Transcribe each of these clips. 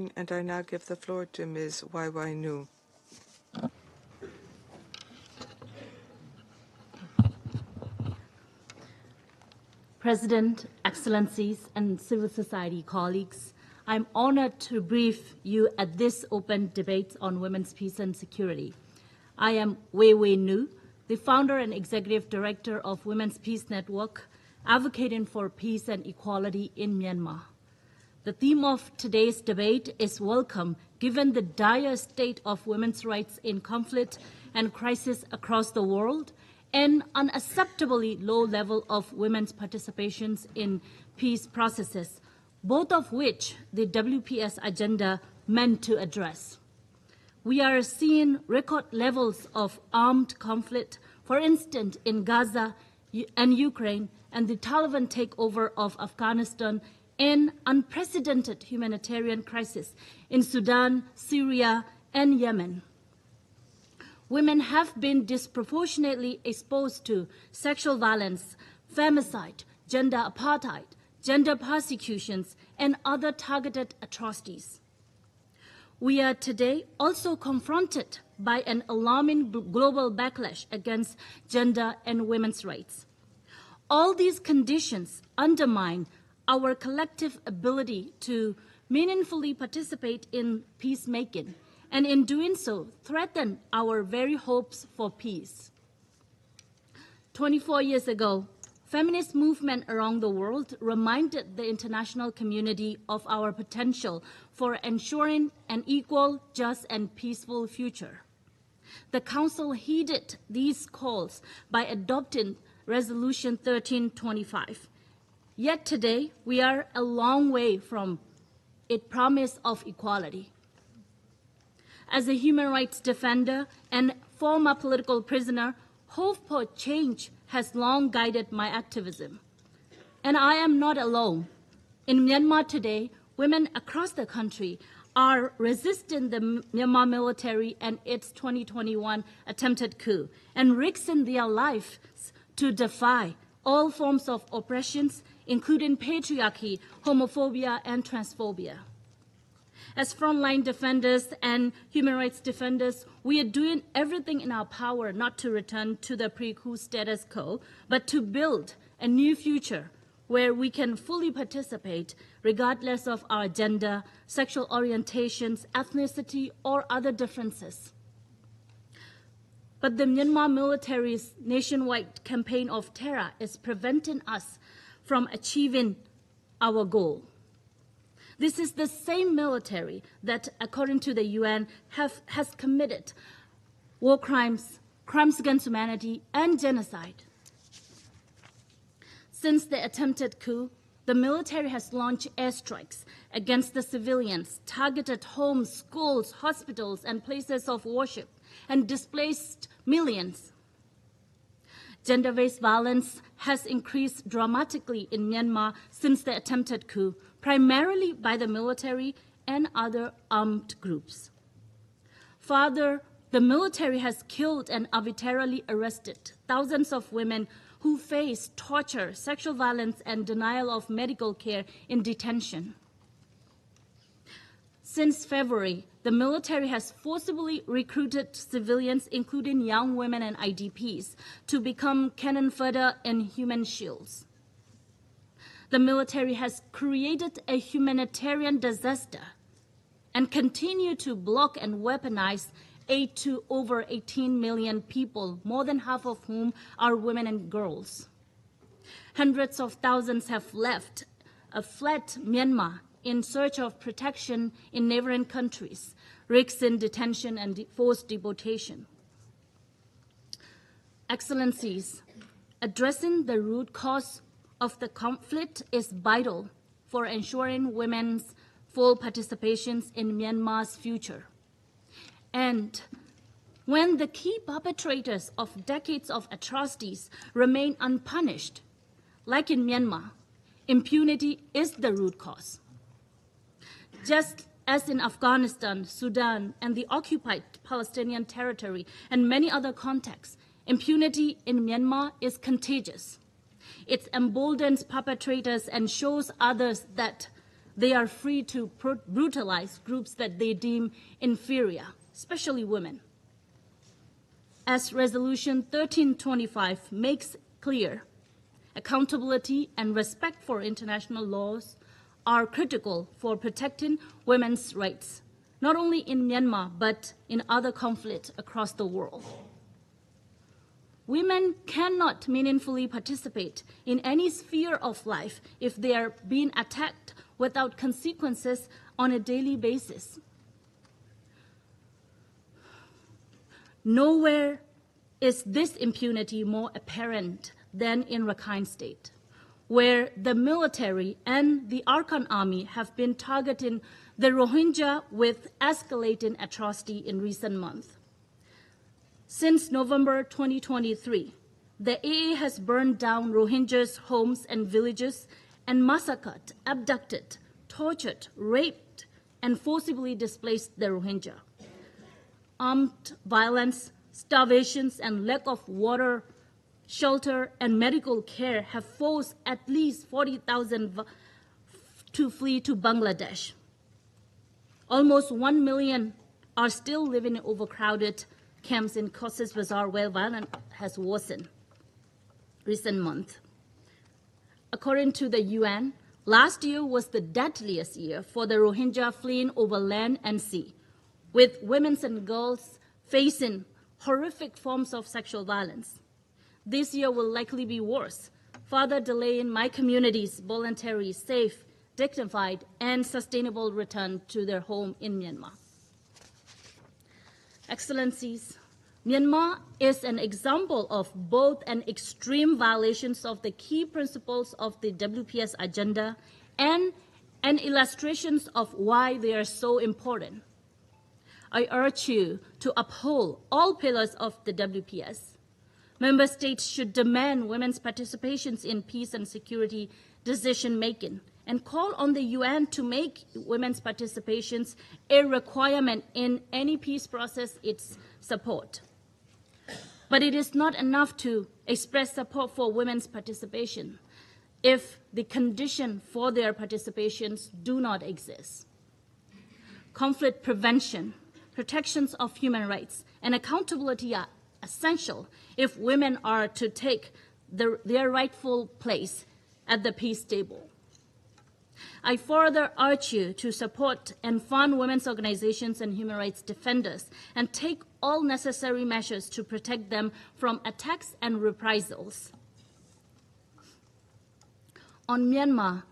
And I now give the floor to Ms. Y.Y. Nu. President, Excellencies, and civil society colleagues, I'm honored to brief you at this open debate on women's peace and security. I am Y.Y. Nu, the founder and executive director of Women's Peace Network, advocating for peace and equality in Myanmar. The theme of today's debate is welcome, given the dire state of women's rights in conflict and crisis across the world, and unacceptably low level of women's participations in peace processes, both of which the WPS agenda meant to address. We are seeing record levels of armed conflict, for instance, in Gaza and Ukraine, and the Taliban takeover of Afghanistan, and unprecedented humanitarian crisis in Sudan, Syria, and Yemen. Women have been disproportionately exposed to sexual violence, femicide, gender apartheid, gender persecutions, and other targeted atrocities. We are today also confronted by an alarming global backlash against gender and women's rights. All these conditions undermine our collective ability to meaningfully participate in peacemaking, and in doing so, threaten our very hopes for peace. 24 years ago, feminist movement around the world reminded the international community of our potential for ensuring an equal, just, and peaceful future. The Council heeded these calls by adopting Resolution 1325. Yet today, we are a long way from its promise of equality. As a human rights defender and former political prisoner, hope for change has long guided my activism. And I am not alone. In Myanmar today, women across the country are resisting the Myanmar military and its 2021 attempted coup, and risking their lives to defy all forms of oppressions, including patriarchy, homophobia, and transphobia. As frontline defenders and human rights defenders, we are doing everything in our power not to return to the pre-coup status quo, but to build a new future where we can fully participate regardless of our gender, sexual orientations, ethnicity, or other differences. But the Myanmar military's nationwide campaign of terror is preventing us from achieving our goal. This is the same military that, according to the UN, has committed war crimes, crimes against humanity, and genocide. Since the attempted coup, the military has launched airstrikes against the civilians, targeted homes, schools, hospitals, and places of worship, and displaced millions. Gender-based violence has increased dramatically in Myanmar since the attempted coup, primarily by the military and other armed groups. Further, the military has killed and arbitrarily arrested thousands of women who face torture, sexual violence, and denial of medical care in detention. Since February, the military has forcibly recruited civilians, including young women and IDPs, to become cannon fodder and human shields. The military has created a humanitarian disaster and continue to block and weaponize aid to over 18 million people, more than half of whom are women and girls. Hundreds of thousands have fled Myanmar in search of protection in neighboring countries, risking detention and forced deportation. Excellencies, addressing the root cause of the conflict is vital for ensuring women's full participation in Myanmar's future. And when the key perpetrators of decades of atrocities remain unpunished, like in Myanmar, impunity is the root cause. Just as in Afghanistan, Sudan, and the occupied Palestinian territory, and many other contexts, impunity in Myanmar is contagious. It emboldens perpetrators and shows others that they are free to brutalize groups that they deem inferior, especially women. As Resolution 1325 makes clear, accountability and respect for international laws are critical for protecting women's rights, not only in Myanmar, but in other conflicts across the world. Women cannot meaningfully participate in any sphere of life if they are being attacked without consequences on a daily basis. Nowhere is this impunity more apparent than in Rakhine State, where the military and the Arkan army have been targeting the Rohingya with escalating atrocity in recent months. Since November 2023, the AA has burned down Rohingyas' homes and villages and massacred, abducted, tortured, raped, and forcibly displaced the Rohingya. Armed violence, starvations, and lack of water, shelter, and medical care have forced at least 40,000 to flee to Bangladesh. Almost 1 million are still living in overcrowded camps in Cox's Bazar, where violence has worsened recent months. According to the UN, last year was the deadliest year for the Rohingya fleeing over land and sea, with women and girls facing horrific forms of sexual violence. This year will likely be worse, further delaying my community's voluntary, safe, dignified, and sustainable return to their home in Myanmar. Excellencies, Myanmar is an example of both an extreme violations of the key principles of the WPS agenda and an illustration of why they are so important. I urge you to uphold all pillars of the WPS. Member states should demand women's participations in peace and security decision-making and call on the UN to make women's participations a requirement in any peace process it's support. But it is not enough to express support for women's participation if the conditions for their participations do not exist. Conflict prevention, protections of human rights, and accountability are essential if women are to take their rightful place at the peace table. I further urge you to support and fund women's organizations and human rights defenders and take all necessary measures to protect them from attacks and reprisals. On Myanmar,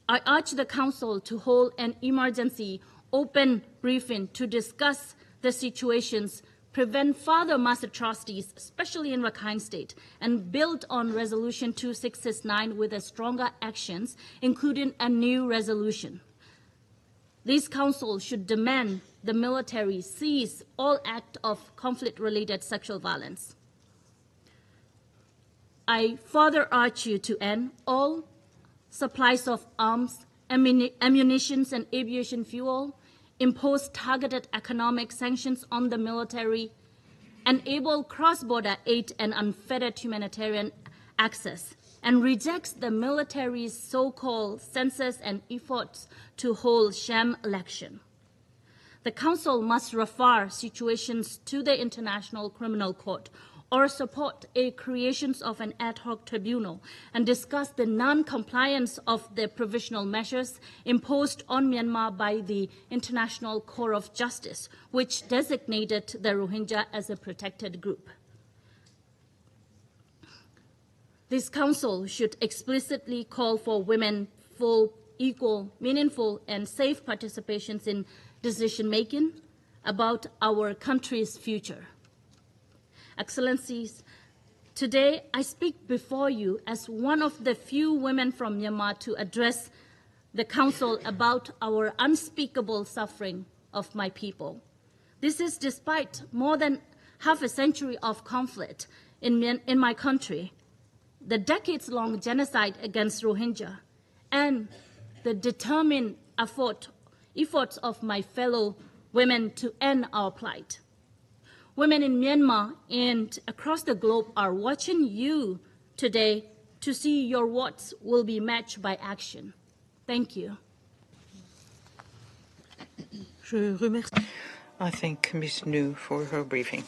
I urge the Council to hold an emergency open briefing to discuss the situations, prevent further mass atrocities, especially in Rakhine State, and build on Resolution 2669 with stronger actions, including a new resolution. This Council should demand the military cease all acts of conflict-related sexual violence. I further urge you to end all supplies of arms, ammunition, and aviation fuel, impose targeted economic sanctions on the military, enable cross-border aid and unfettered humanitarian access, and rejects the military's so-called census and efforts to hold sham election. The Council must refer situations to the International Criminal Court or support a creation of an ad hoc tribunal and discuss the non-compliance of the provisional measures imposed on Myanmar by the International Court of Justice, which designated the Rohingya as a protected group. This Council should explicitly call for women full, equal, meaningful, and safe participations in decision-making about our country's future. Excellencies, today I speak before you as one of the few women from Myanmar to address the Council about our unspeakable suffering of my people. This is despite more than half a century of conflict in my country, the decades-long genocide against Rohingya, and the determined efforts of my fellow women to end our plight. Women in Myanmar and across the globe are watching you today to see your words will be matched by action. Thank you. Je remercie. I thank Ms. New for her briefing.